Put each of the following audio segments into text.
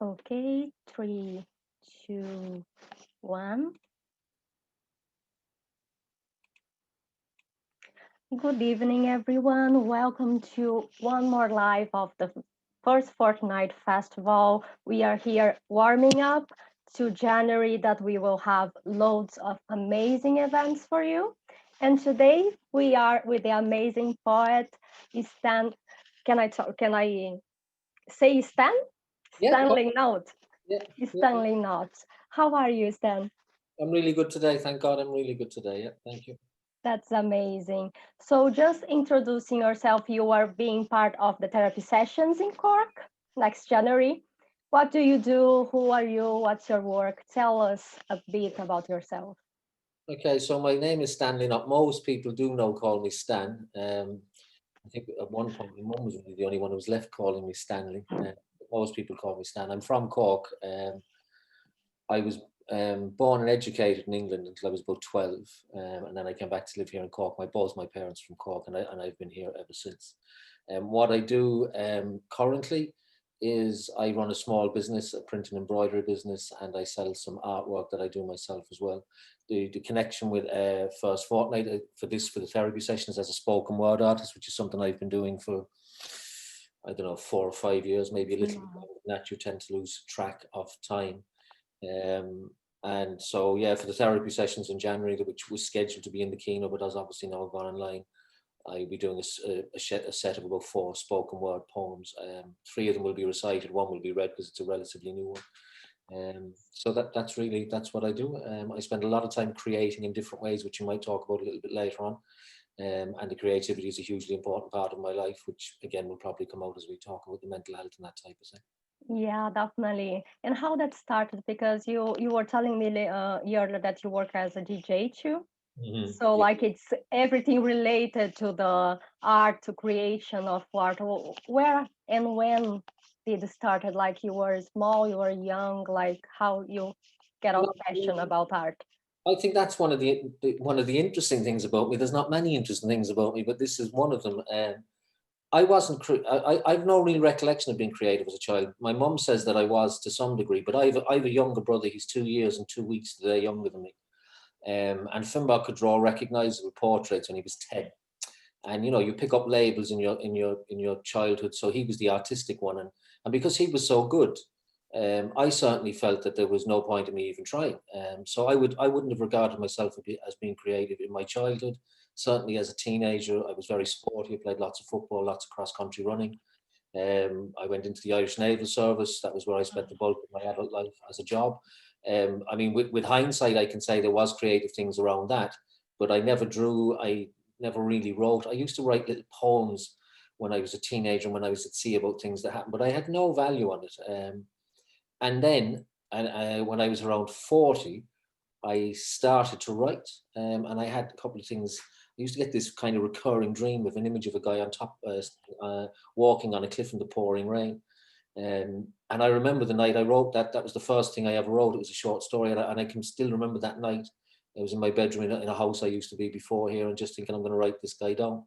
Okay, three, two, one. Good evening, everyone. Welcome to one more live of the First Fortnight Festival. We are here warming up to January that we will have loads of amazing events for you. And today we are with the amazing poet, Stan. Can I say Stan? Yeah, Stanley Note. yeah, yeah. Stanley Note. How are you, Stan? I'm really good today. Thank God I'm really good today. Yeah, thank you. That's amazing. So, just introducing yourself, you are being part of the therapy sessions in Cork next January. What do you do? Who are you? What's your work? Tell us a bit about yourself. Okay, so my name is Stanley Notte. Most people do know call me Stan. I think at one point my mum was really the only one who was left calling me Stanley. Most people call me Stan. I'm from Cork. I was born and educated in England until I was about 12, and then I came back to live here in Cork. Both my parents from Cork, and I've been here ever since. What I do currently is I run a small business, a print and embroidery business, and I sell some artwork that I do myself as well. The connection with First Fortnight for the therapy sessions as a spoken word artist, which is something I've been doing for I don't know 4 or 5 years, maybe a little bit Wow. longer than that. You tend to lose track of time. And so, yeah, for the therapy sessions in January, which was scheduled to be in the Kino, but has obviously now gone online, I'll be doing a set of about 4 spoken word poems. 3 of them will be recited, one will be read because it's a relatively new one. So that's what I do. I spend a lot of time creating in different ways, which you might talk about a little bit later on. And the creativity is a hugely important part of my life, which again will probably come out as we talk about the mental health and that type of thing. Yeah, definitely. And how that started? Because you were telling me earlier that you work as a DJ too. So Yeah. like it's everything related to the art, to creation of art. Where and when did it started? Like you were small, you were young, like how you get No, out passion about art. I think that's one of the interesting things about me. There's not many interesting things about me, but this is one of them. I wasn't. I've no real recollection of being creative as a child. My mum says that I was to some degree, but I have a younger brother. He's 2 years and 2 weeks today younger than me. And Finbar could draw recognizable portraits when he was 10. And you pick up labels in your childhood. So he was the artistic one, and because he was so good, I certainly felt that there was no point in me even trying. So I wouldn't have regarded myself as being creative in my childhood. Certainly as a teenager, I was very sporty. I played lots of football, lots of cross country running. I went into the Irish Naval Service. That was where I spent the bulk of my adult life as a job. I mean, with hindsight, I can say there was creative things around that, but I never drew. I never really wrote. I used to write little poems when I was a teenager and when I was at sea about things that happened, but I had no value on it. And then, when I was around 40, I started to write, and I had a couple of things. I used to get this kind of recurring dream of an image of a guy on top, walking on a cliff in the pouring rain. And I remember the night I wrote that. That was the first thing I ever wrote. It was a short story, and I can still remember that night. I was in my bedroom in a house I used to be before here, and just thinking I'm going to write this guy down.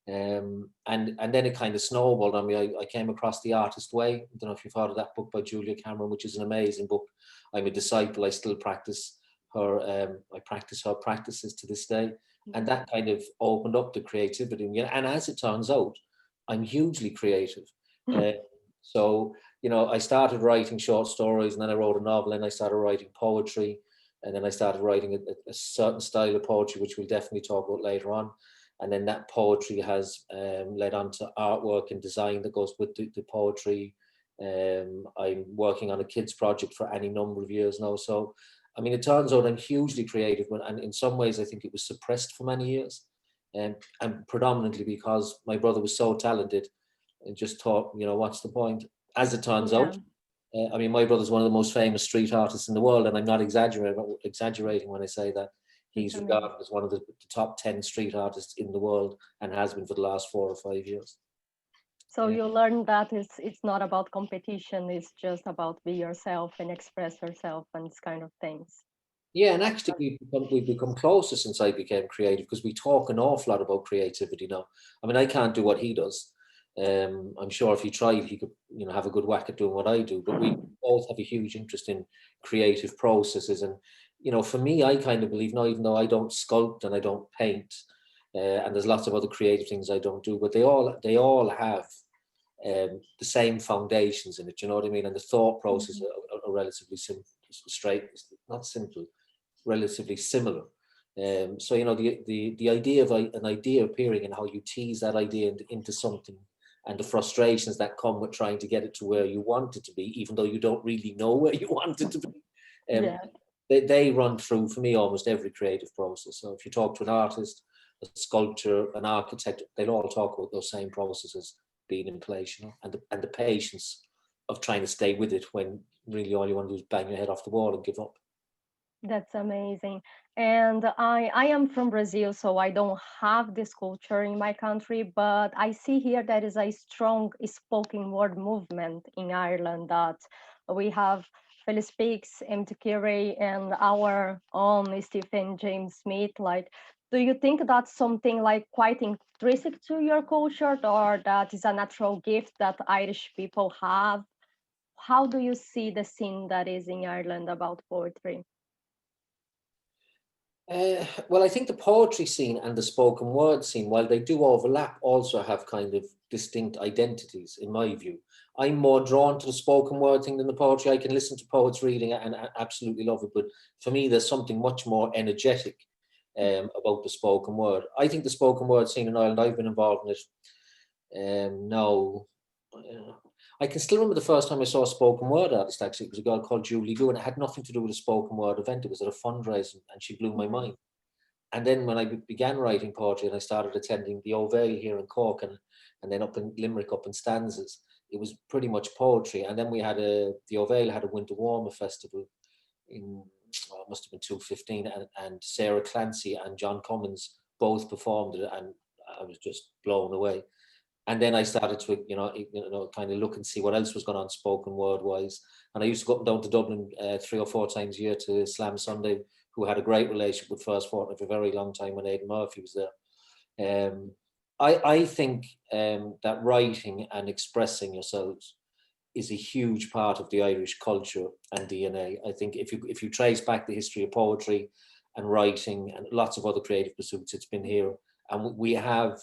And then it kind of snowballed on me. I came across The Artist Way. I don't know if you've heard of that book by Julia Cameron, which is an amazing book. I'm a disciple. I still practice her. I practice her practices to this day, and that kind of opened up the creativity. And as it turns out, I'm hugely creative. Uh, so I started writing short stories, and then I wrote a novel, and I started writing poetry, and then I started writing a certain style of poetry, which we'll definitely talk about later on. And then that poetry has led on to artwork and design that goes with the poetry. I'm working on a kids project for any number of years now. So, I mean, it turns out I'm hugely creative, and in some ways, I think it was suppressed for many years, and predominantly because my brother was so talented, and just thought, what's the point? As it turns Yeah, out, I mean, my brother's one of the most famous street artists in the world, and I'm not exaggerating when I say that. it's He's amazing. regarded as one of the top 10 street artists in the world, and has been for the last 4 or 5 years. So Yeah, you learn that it's not about competition, it's just about be yourself and express yourself and this kind of things. yeah, and actually we've become closer since I became creative, because we talk an awful lot about creativity now. I mean, I can't do what he does, I'm sure if he tried, he could, have a good whack at doing what I do. But we both have a huge interest in creative processes. And, for me, I kind of believe now, even though I don't sculpt and I don't paint, and there's lots of other creative things I don't do, but they all have the same foundations in it. You know what I mean? And the thought process are relatively relatively similar. So the idea of an idea appearing and how you tease that idea into something, and the frustrations that come with trying to get it to where you want it to be, even though you don't really know where you want it to be. They run through, for me, almost every creative process. So if you talk to an artist, a sculptor, an architect, they'll all talk about those same processes being in place, and the patience of trying to stay with it when really all you want to do is bang your head off the wall and give up. That's amazing. And I am from Brazil, so I don't have this culture in my country, but I see here there is a strong spoken word movement in Ireland, that we have Philip Speaks, M.T. Carey, and our own Stephen James Smith. Like, do you think that's something like quite intrinsic to your culture, or that is a natural gift that Irish people have? How do you see the scene that is in Ireland about poetry? Well, I think the poetry scene and the spoken word scene, while they do overlap, also have kind of distinct identities, in my view. I'm more drawn to the spoken word thing than the poetry. I can listen to poets reading it and absolutely love it, but for me, there's something much more energetic about the spoken word. I think the spoken word scene in Ireland, I've been involved in it now. I can still remember the first time I saw a spoken word artist, actually. It was a girl called Julie Goo, and it had nothing to do with a spoken word event. It was at a fundraising, and she blew my mind. And then when I began writing poetry and I started attending the Ovale here in Cork and then up in Limerick, up in Stanzas, it was pretty much poetry. And then we had the Ovale had a Winter Warmer Festival in, it must have been 2015, and Sarah Clancy and John Cummins both performed it, and I was just blown away. And then I started to, kind of look and see what else was going on spoken word wise. And I used to go up and down to Dublin 3 or 4 times a year to Slam Sunday, who had a great relationship with First Fortnight for a very long time when Aidan Murphy was there. I think that writing and expressing yourselves is a huge part of the Irish culture and DNA. I think if you trace back the history of poetry and writing and lots of other creative pursuits, it's been here. And we have,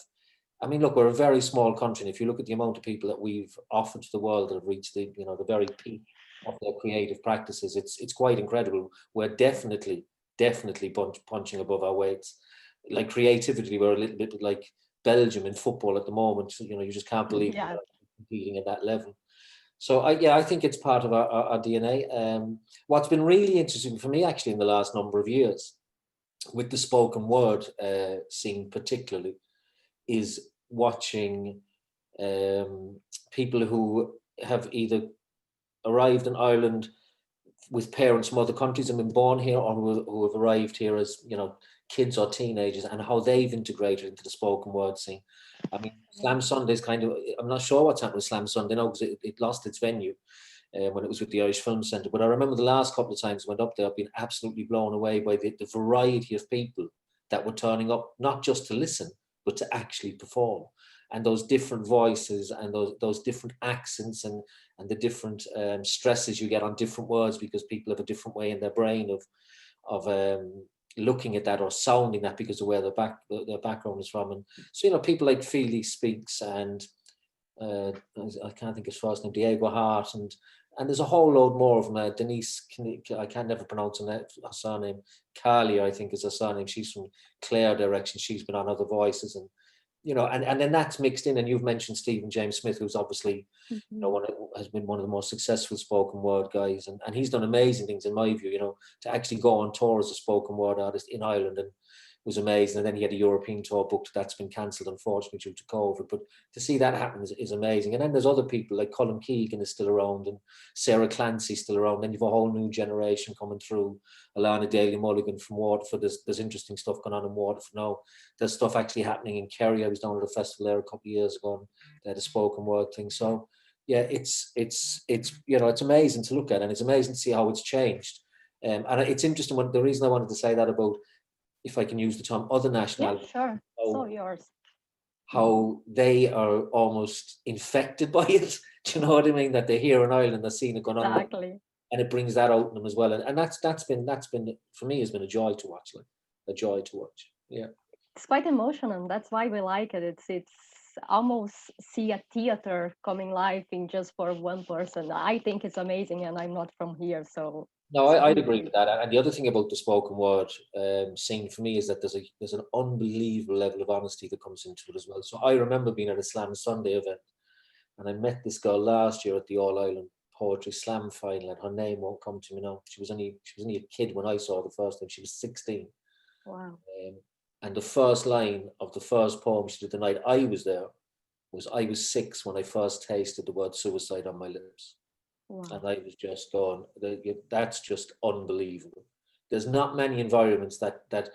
I mean, look, we're a very small country, and if you look at the amount of people that we've offered to the world that have reached the very peak of their creative practices, it's quite incredible. We're definitely punching above our weights. Like creativity, we're a little bit like Belgium in football at the moment. You just can't believe we're competing at that level. So I think it's part of our DNA. What's been really interesting for me, actually, in the last number of years, with the spoken word scene particularly, is watching people who have either arrived in Ireland with parents from other countries and been born here, or who have arrived here as kids or teenagers, and how they've integrated into the spoken word scene. I mean, Slam Sunday's kind of, I'm not sure what's happened with Slam Sunday now, because it lost its venue when it was with the Irish Film Centre. But I remember the last couple of times I went up there, I've been absolutely blown away by the variety of people that were turning up, not just to listen, but to actually perform. And those different voices and those different accents and the different stresses you get on different words, because people have a different way in their brain of looking at that or sounding that because of where their background is from. And so, people like Philly Speaks and I can't think of his first name, Diego Hart, and there's a whole load more of them. Denise, I can never pronounce her surname. Carly, I think, is her surname. She's from Clare direction. She's been on Other Voices, and and then that's mixed in. And you've mentioned Stephen James Smith, who's obviously has been one of the most successful spoken word guys, and he's done amazing things in my view. To actually go on tour as a spoken word artist in Ireland and was amazing. And then he had a European tour booked that's been cancelled, unfortunately, due to COVID. But to see that happen is amazing. And then there's other people like Colin Keegan is still around, and Sarah Clancy's still around. Then you've a whole new generation coming through. Alana Daly Mulligan from Waterford. There's interesting stuff going on in Waterford now. There's stuff actually happening in Kerry. I was down at a festival there a couple of years ago, and they had a spoken word thing. So yeah, it's amazing to look at, and it's amazing to see how it's changed. And it's interesting. The reason I wanted to say that about, if I can use the term, other nationalities. Yeah, sure. So yours. how they are almost infected by it. Do you know what I mean? That they're here in Ireland, they're seeing it going on, Exactly. and it brings that out in them as well. And that's been for me, has been a joy to watch, like a joy to watch. Yeah. It's quite emotional. That's why we like it. It's almost see a theater coming live in just for one person. I think it's amazing, and I'm not from here, so No, it's I'd really agree great. with that. And the other thing about the spoken word scene for me is that there's an unbelievable level of honesty that comes into it as well. So I remember being at a Slam Sunday event, and I met this girl last year at the All Ireland Poetry Slam final, and her name won't come to me now. She was only a kid when I saw her the first time. She was 16. Wow. And the first line of the first poem she did the night I was there was, "I was 6 when I first tasted the word suicide on my lips." Wow. And I was just going, that's just unbelievable. There's not many environments that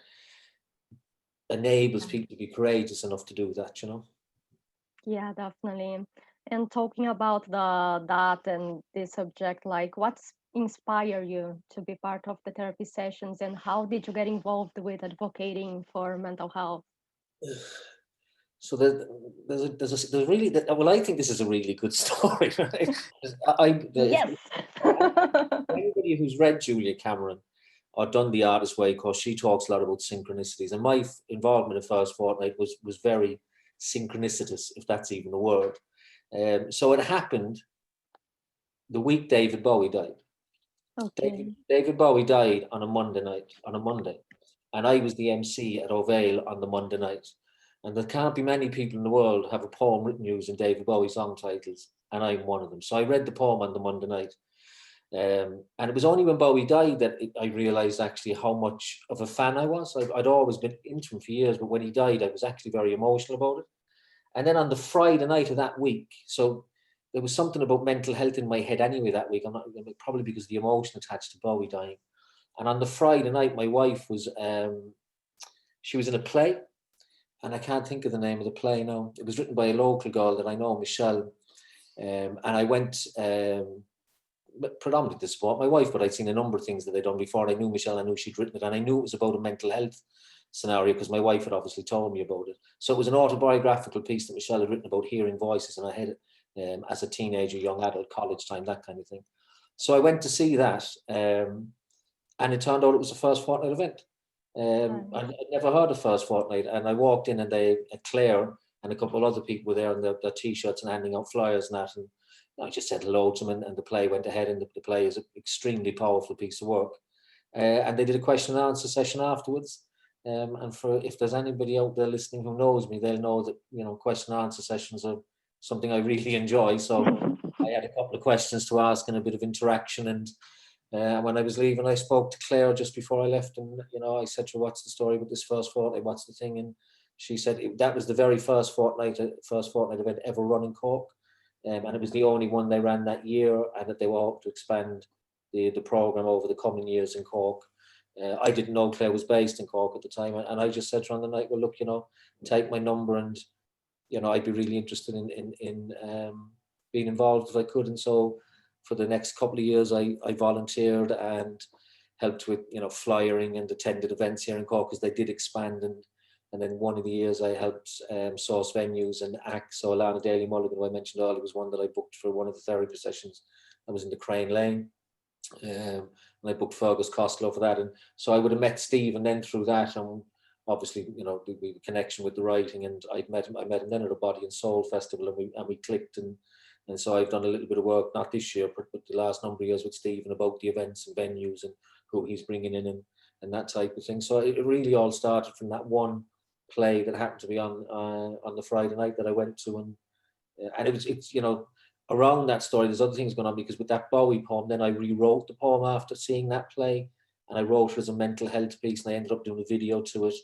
enables people to be courageous enough to do that, you know? Yeah, definitely. And talking about that and this subject, like what's inspire you to be part of the therapy sessions, and how did you get involved with advocating for mental health? So there's really, well, I think this is a really good story, right? Yes. Anybody who's read Julia Cameron or done the Artist Way course, she talks a lot about synchronicities, and my involvement in First Fortnight was very synchronicitous, if that's even a word. So it happened the week David Bowie died. Okay. David Bowie died on a Monday, and I was the MC at Ovale on the Monday night. And there can't be many people in the world who have a poem written using David Bowie song titles, and I'm one of them. So I read the poem on the Monday night. And it was only when Bowie died that I realised actually how much of a fan I was. I'd always been into him for years, but when he died, I was actually very emotional about it. And then on the Friday night of that week, so there was something about mental health in my head anyway that week. Probably because of the emotion attached to Bowie dying. And on the Friday night, my wife was, she was in a play, and I can't think of the name of the play now. It was written by a local girl that I know, Michelle. And I went predominantly to support my wife, but I'd seen a number of things that they'd done before. I knew Michelle, I knew she'd written it, and I knew it was about a mental health scenario because my wife had obviously told me about it. So it was an autobiographical piece that Michelle had written about hearing voices, and I had it as a teenager, young adult, college time, that kind of thing. So I went to see that, and it turned out it was a First Fortnight event. I'd never heard of First Fortnight, and I walked in, and Claire and a couple of other people were there in their t-shirts and handing out flyers and that, and I just said hello to them, and the play went ahead, and the play is an extremely powerful piece of work. And they did a question and answer session afterwards. And for if there's anybody out there listening who knows me, they'll know that, you know, question and answer sessions are something I really enjoy. So I had a couple of questions to ask and a bit of interaction. And when I was leaving, I spoke to Claire just before I left, and you know, I said to her, "What's the story with this First Fortnight? What's the thing?" And she said that was the very first Fortnight event ever run in Cork. And it was the only one they ran that year, and that they were hoping to expand the program over the coming years in Cork. I didn't know Claire was based in Cork at the time, and I just said to her on the night, "Well, look, you know, take my number, and you know, I'd be really interested in being involved if I could." And so, for the next couple of years, I volunteered and helped with, you know, flyering and attended events here in Cork because they did expand. And then one of the years I helped source venues and acts. So Alana Daly Mulligan, who I mentioned earlier, was one that I booked for one of the therapy sessions. I was in the Crane Lane. And I booked Fergus Costello for that. And so I would have met Stephen then through that. And obviously, you know, we had a connection with the writing, and I met him then at a Body and Soul festival, and we clicked. And so I've done a little bit of work, not this year, but the last number of years with Stephen about the events and venues and who he's bringing in and that type of thing. So it really all started from that one play that happened to be on the Friday night that I went to, and it's you know, around that story there's other things going on, because with that Bowie poem, then I rewrote the poem after seeing that play, and I wrote it as a mental health piece, and I ended up doing a video to it.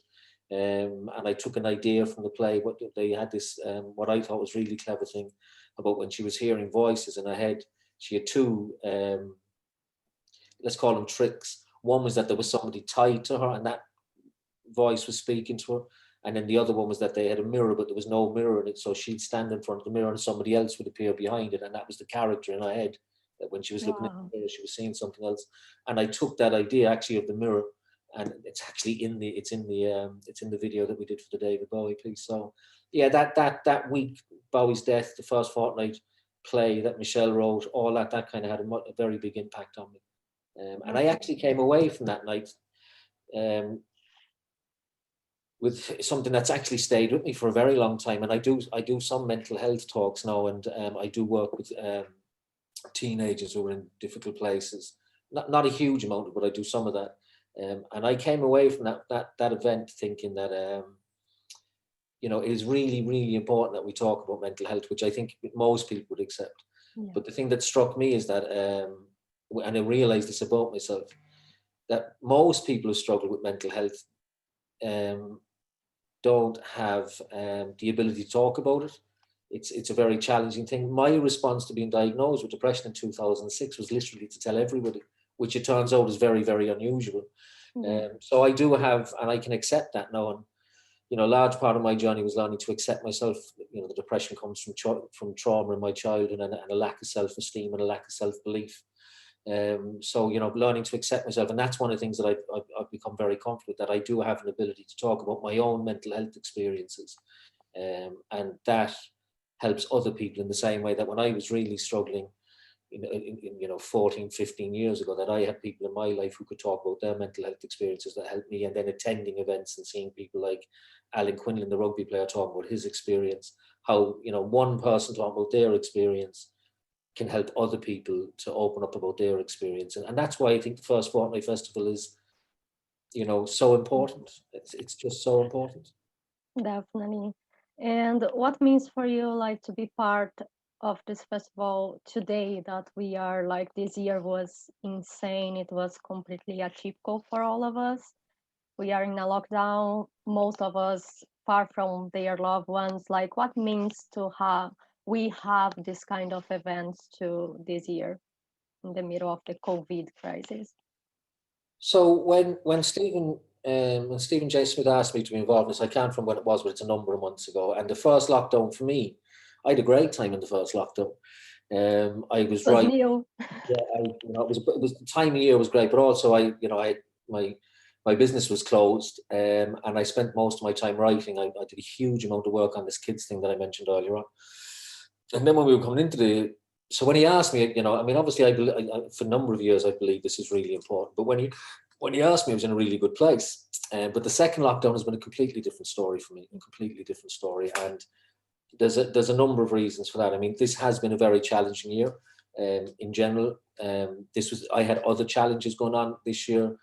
And I took an idea from the play. What they had this what I thought was really clever thing about when she was hearing voices in her head. She had two let's call them tricks. One was that there was somebody tied to her, and that voice was speaking to her. And then the other one was that they had a mirror, but there was no mirror in it. So she'd stand in front of the mirror and somebody else would appear behind it. And that was the character in her head, that when she was looking at the mirror, she was seeing something else. And I took that idea actually of the mirror and it's actually in the video that we did for the David Bowie piece. So yeah, that week, Bowie's death, the first fortnight play that Michelle wrote, all that kind of had a very big impact on me. And I actually came away from that night with something that's actually stayed with me for a very long time. And I do some mental health talks now, and I do work with teenagers who are in difficult places. Not a huge amount, but I do some of that. And I came away from that event thinking that it is really, really important that we talk about mental health, which I think most people would accept. Yeah. But the thing that struck me is that, and I realized this about myself, that most people who struggle with mental health don't have the ability to talk about it. It's a very challenging thing. My response to being diagnosed with depression in 2006 was literally to tell everybody, which it turns out is very, very unusual. Mm-hmm. So I do have, and I can accept that now. And a large part of my journey was learning to accept myself. The depression comes from trauma in my childhood, and a lack of self-esteem and a lack of self-belief. So learning to accept myself, and that's one of the things that I've become very comfortable with, that I do have an ability to talk about my own mental health experiences, and that helps other people in the same way that when I was really struggling, 14, 15 years ago, that I had people in my life who could talk about their mental health experiences that helped me, and then attending events and seeing people like Alan Quinlan, the rugby player, talk about his experience, how one person talking about their experience can help other people to open up about their experience. And that's why I think the First Fortnight Festival is, so important. It's just so important. Definitely. And what means for you, like, to be part of this festival today, that we are like, this year was insane. It was completely atypical for all of us. We are in a lockdown, most of us far from their loved ones. Like, what means to we have this kind of events to this year in the middle of the COVID crisis? So when Stephen J. Smith asked me to be involved in this, I can't remember when it was, but it's a number of months ago. And the first lockdown for me, I had a great time in the first lockdown. I was right. New. Yeah, it was the time of year was great, but also my business was closed, and I spent most of my time writing. I did a huge amount of work on this kids thing that I mentioned earlier on. And then when we were coming into so when he asked me, obviously I for a number of years I believe this is really important, but when he asked me, I was in a really good place. But the second lockdown has been a completely different story for me, a completely different story, and there's a number of reasons for that. I mean, this has been a very challenging year in general. I had other challenges going on this year.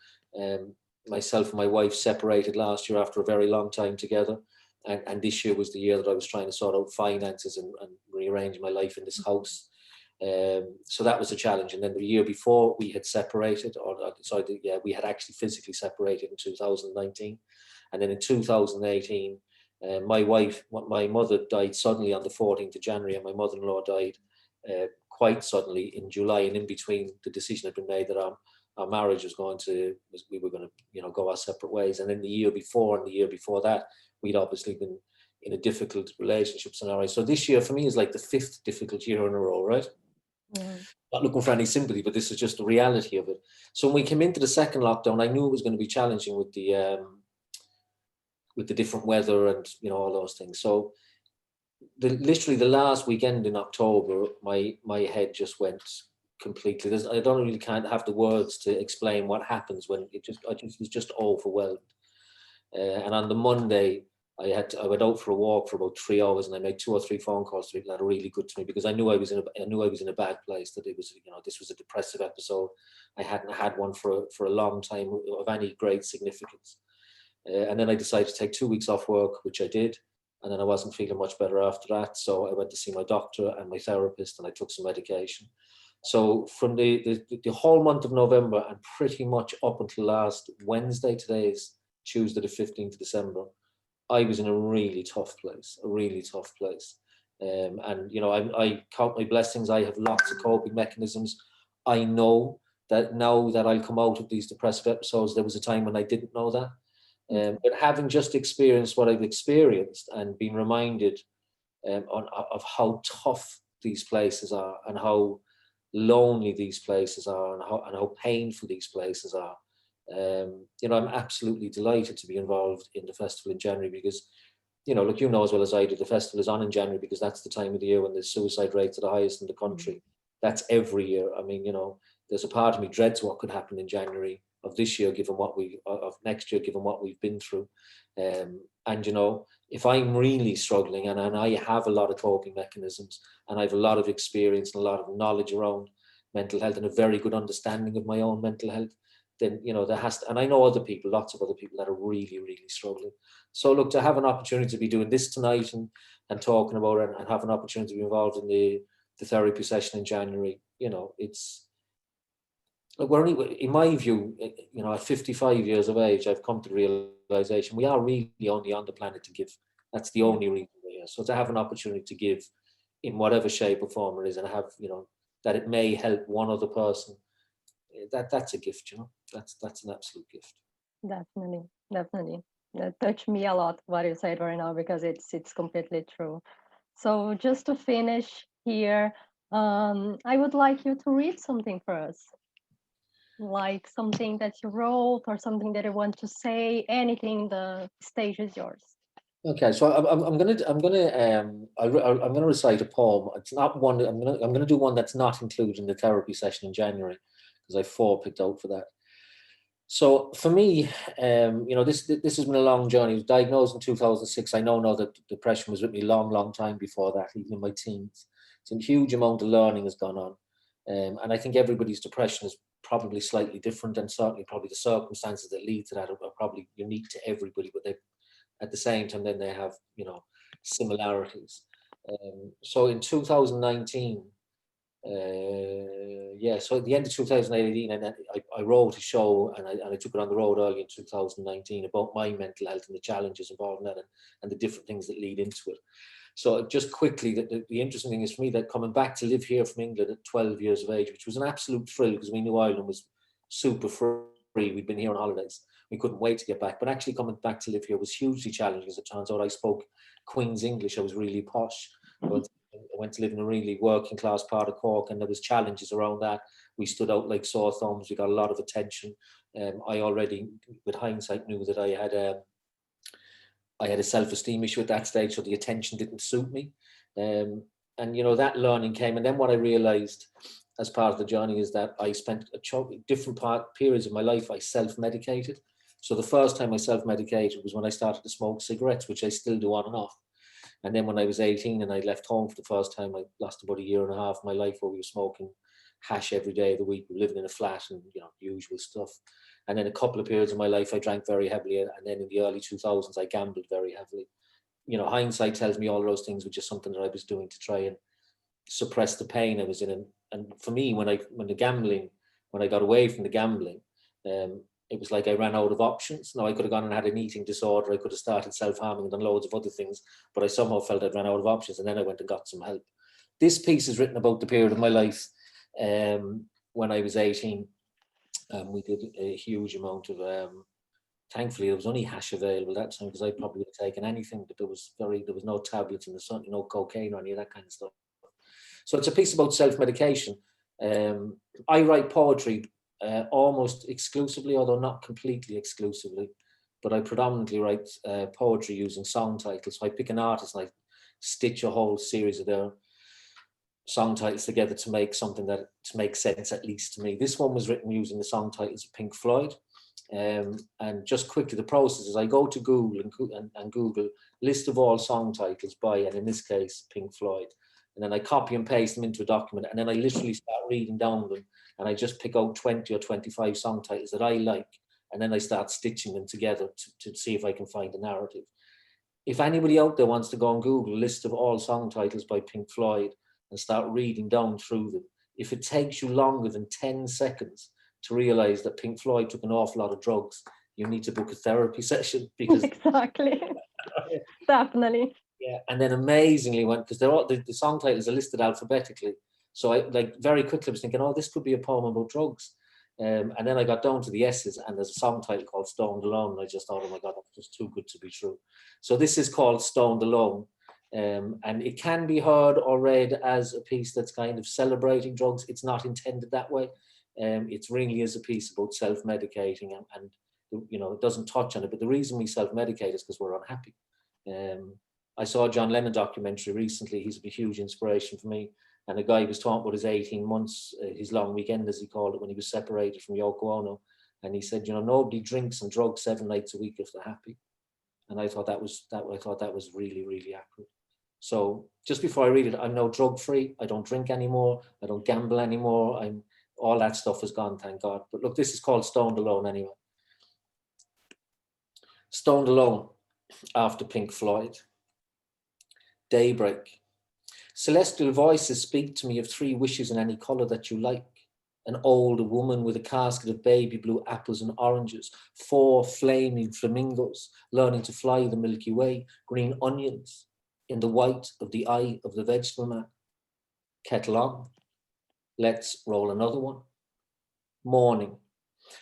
Myself and my wife separated last year after a very long time together. And this year was the year that I was trying to sort out finances and rearrange my life in this house. So that was a challenge. And then the year before we had separated, we had actually physically separated in 2019. And then in 2018, my mother died suddenly on the 14th of January, and my mother-in-law died quite suddenly in July. And in between, the decision had been made that our marriage we were going to go our separate ways. And then the year before and the year before that, we'd obviously been in a difficult relationship scenario. So this year for me is like the 5th difficult year in a row, right? Yeah. Not looking for any sympathy, but this is just the reality of it. So when we came into the second lockdown, I knew it was going to be challenging with the different weather and all those things. So literally the last weekend in October, my head just went completely. I don't really can't have the words to explain what happens when I was just overwhelmed. And on the Monday, I went out for a walk for about 3 hours, and I made 2 or 3 phone calls to people that are really good to me, because I knew I was in a bad place, that it was, this was a depressive episode. I hadn't had one for a long time of any great significance. And then I decided to take 2 weeks off work, which I did. And then I wasn't feeling much better after that. So I went to see my doctor and my therapist, and I took some medication. So from the whole month of November, and pretty much up until last Wednesday, today is Tuesday the 15th of December, I was in a really tough place. And I count my blessings. I have lots of coping mechanisms. I know that now that I'll come out of these depressive episodes, there was a time when I didn't know that. But having just experienced what I've experienced, and been reminded of how tough these places are, and how lonely these places are, and how painful these places are, I'm absolutely delighted to be involved in the festival in January because, look, as well as I do, the festival is on in January because that's the time of the year when the suicide rates are the highest in the country. That's every year. I mean, there's a part of me dreads what could happen in January of this year, given of next year, given what we've been through. And, if I'm really struggling and I have a lot of coping mechanisms and I have a lot of experience and a lot of knowledge around mental health and a very good understanding of my own mental health, then, there has to, and I know other people, lots of other people that are really, really struggling. So look, to have an opportunity to be doing this tonight and talking about it and have an opportunity to be involved in the therapy session in January, it's, look, we're only, in my view, at 55 years of age, I've come to the realization we are really only on the planet to give. That's the only reason we're here. So to have an opportunity to give in whatever shape or form it is, and have, that it may help one other person, that's a gift, that's an absolute gift. Definitely. That touched me a lot what you said right now, because it's completely true. So just to finish here, I would like you to read something for us, like something that you wrote or something that you want to say. Anything, the stage is yours. Okay, so I'm gonna recite a poem. It's not one. I'm gonna do one that's not included in the therapy session in January, because I've 4 picked out for that. So for me, this has been a long journey. I was diagnosed in 2006. I know now that depression was with me long time before that, even in my teens. So a huge amount of learning has gone on, and I think everybody's depression is probably slightly different, and certainly probably the circumstances that lead to that are probably unique to everybody, but they, at the same time, then they have, similarities. So in 2019, so at the end of 2018, and then I wrote a show and I took it on the road early in 2019 about my mental health and the challenges involved in that, and the different things that lead into it. So just quickly, the interesting thing is for me that coming back to live here from England at 12 years of age, which was an absolute thrill because we knew Ireland was super free. We'd been here on holidays. We couldn't wait to get back. But actually coming back to live here was hugely challenging, as it turns out. I spoke Queen's English. I was really posh. I went to live in a really working class part of Cork, and there was challenges around that. We stood out like sore thumbs. We got a lot of attention. I already, with hindsight, knew that I had a self-esteem issue at that stage, so the attention didn't suit me. And that learning came. And then what I realized as part of the journey is that I spent different periods of my life, I self-medicated. So the first time I self-medicated was when I started to smoke cigarettes, which I still do on and off. And then when I was 18 and I left home for the first time, I lost about 1.5 years of my life where we were smoking hash every day of the week. We were living in a flat and, usual stuff. And then a couple of periods of my life, I drank very heavily. And then in the early 2000s, I gambled very heavily. Hindsight tells me all those things were just something that I was doing to try and suppress the pain I was in. And for me, when I got away from the gambling, it was like I ran out of options. Now, I could have gone and had an eating disorder. I could have started self-harming and done loads of other things, but I somehow felt I'd ran out of options. And then I went and got some help. This piece is written about the period of my life when I was 18. We did a huge amount of, thankfully, there was only hash available that time, because I probably would have taken anything, but there was no tablets and there's certainly no cocaine or any of that kind of stuff. So it's a piece about self-medication. I write poetry almost exclusively, although not completely exclusively, but I predominantly write poetry using song titles. So I pick an artist and I stitch a whole series of their song titles together to make something that makes sense, at least to me. This one was written using the song titles of Pink Floyd. And just quickly, the process is I go to Google and Google list of all song titles by, and in this case, Pink Floyd. And then I copy and paste them into a document, and then I literally start reading down them, and I just pick out 20 or 25 song titles that I like, and then I start stitching them together to see if I can find a narrative. If anybody out there wants to go on Google, list of all song titles by Pink Floyd, and start reading down through them, if it takes you longer than 10 seconds to realize that Pink Floyd took an awful lot of drugs, you need to book a therapy session, because exactly. Definitely. Yeah, and then amazingly, because they're all the song titles are listed alphabetically, so I very quickly was thinking, oh, this could be a poem about drugs, and then I got down to the S's, and there's a song title called Stoned Alone, and I just thought, oh my God, that's just too good to be true. So this is called Stoned Alone, and it can be heard or read as a piece that's kind of celebrating drugs. It's not intended that way. It really is a piece about self-medicating, and you know, it doesn't touch on it, but the reason we self-medicate is because we're unhappy. I saw a John Lennon documentary recently. He's a huge inspiration for me. And a guy was talking about his 18 months, his long weekend, as he called it, when he was separated from Yoko Ono. And he said, you know, nobody drinks and drugs 7 nights a week if they're happy. And I thought that was really, really accurate. So just before I read it, I'm now drug-free. I don't drink anymore. I don't gamble anymore. All that stuff is gone, thank God. But look, this is called Stoned Alone anyway. Stoned Alone after Pink Floyd. Daybreak. Celestial voices speak to me of 3 wishes in any colour that you like. An old woman with a casket of baby blue apples and oranges, 4 flaming flamingos learning to fly the Milky Way, green onions in the white of the eye of the vegetable man. Kettle on. Let's roll another one. Morning.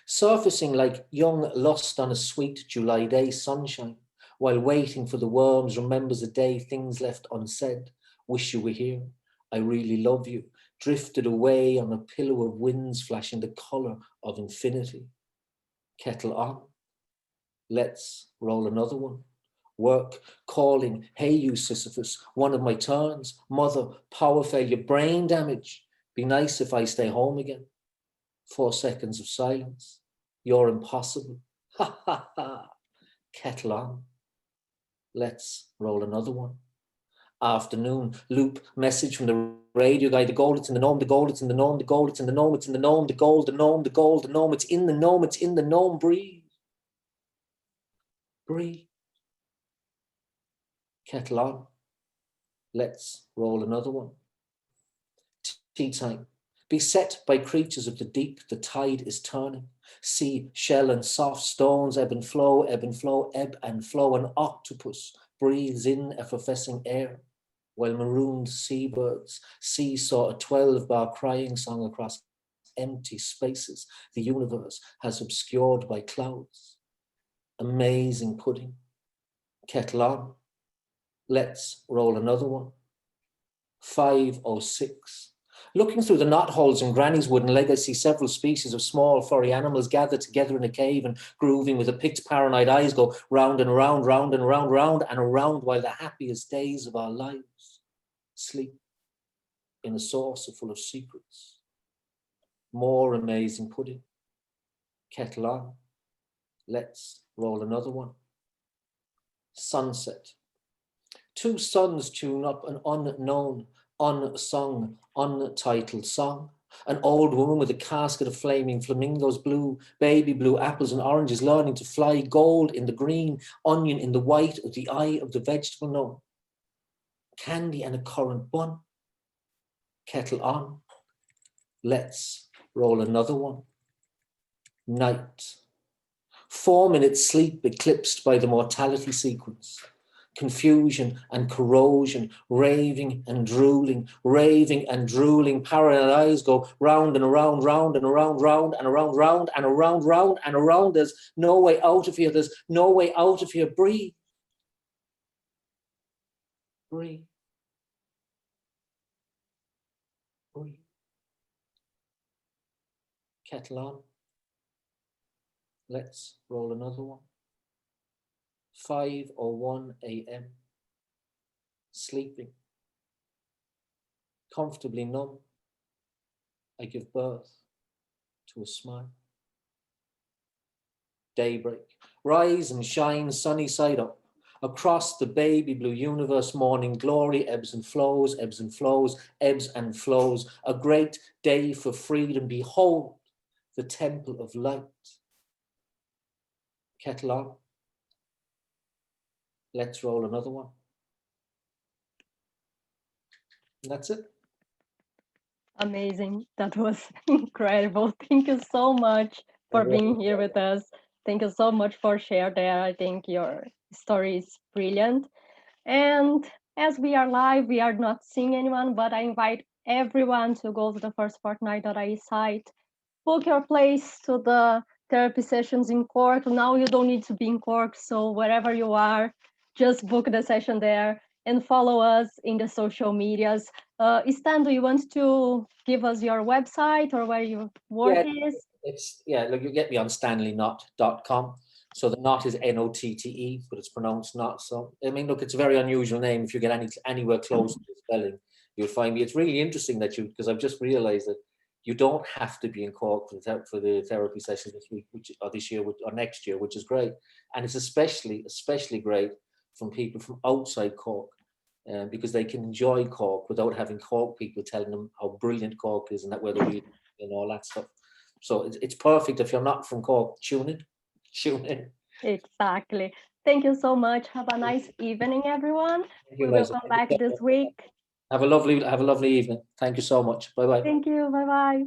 Surfacing like young lust on a sweet July day sunshine, while waiting for the worms remembers a day things left unsaid. Wish you were here. I really love you. Drifted away on a pillow of winds flashing the colour of infinity. Kettle on. Let's roll another one. Work, calling, hey you Sisyphus, one of my turns. Mother, power failure, brain damage. Be nice if I stay home again. 4 seconds of silence. You're impossible. Ha ha ha. Kettle on. Let's roll another one. Afternoon, loop, message from the radio guy, the gold, it's in the gnome, the gold, it's in the gnome, the gold, it's in the gnome, it's in the gnome, the gold, the gnome, the gold, the gnome, it's in the gnome, it's in the gnome, breathe. Breathe. Kettle on. Let's roll another one. Tea time. Beset by creatures of the deep, the tide is turning. Sea, shell and soft stones ebb and flow, ebb and flow, ebb and flow. An octopus breathes in effervescing air, while marooned seabirds seesaw a 12-bar crying song across empty spaces the universe has obscured by clouds. Amazing pudding. Kettle on. Let's roll another one. 5:06. Looking through the knotholes in Granny's wooden leg, I see several species of small furry animals gathered together in a cave and grooving with a picked paranoid eyes go round and around, round and around, round and around, while the happiest days of our lives sleep in a saucer full of secrets. More amazing pudding. Kettle on. Let's roll another one. Sunset. 2 suns tune up an unknown, unsung, untitled song. An old woman with a casket of flaming flamingos, blue, baby blue apples and oranges learning to fly, gold in the green, onion in the white of the eye of the vegetable gnome. Candy and a currant bun. Kettle on. Let's roll another one. Night. 4 minutes sleep eclipsed by the mortality sequence. Confusion and corrosion, raving and drooling, paranoid eyes go round and around, round and around, round and around, round and around, round and around. There's no way out of here, there's no way out of here. Breathe. Breathe. Breathe. Kettle on. Let's roll another one. 5:01 a.m. Sleeping. Comfortably numb. I give birth to a smile. Daybreak. Rise and shine sunny side up. Across the baby blue universe, morning glory ebbs and flows, ebbs and flows, ebbs and flows. A great day for freedom. Behold the temple of light. Kettle on. Let's roll another one. And that's it. Amazing. That was incredible. Thank you so much for being here with us. Thank you so much for sharing there. I think your story is brilliant. And as we are live, we are not seeing anyone, but I invite everyone to go to the firstfortnight.ie site, book your place to the therapy sessions in Cork. Now you don't need to be in Cork, so wherever you are, just book the session there. and follow us in the social medias. Stan, do you want to give us your website or where your work is? Look, you get me on stanleynotte.com. So the Notte is Notte, but it's pronounced not. So I mean, look, it's a very unusual name. If you get anywhere close to the spelling, you'll find me. It's really interesting that because I've just realised that you don't have to be in Cork for the therapy session this week, this year or next year, which is great. And it's especially great from people from outside Cork, because they can enjoy Cork without having Cork people telling them how brilliant Cork is and that weather really and all that stuff. So it's perfect if you're not from Cork. Tune in. Exactly. Thank you so much. Have a nice evening, everyone. We will come back this week. Have a lovely evening. Thank you so much. Bye-bye. Thank you. Bye-bye.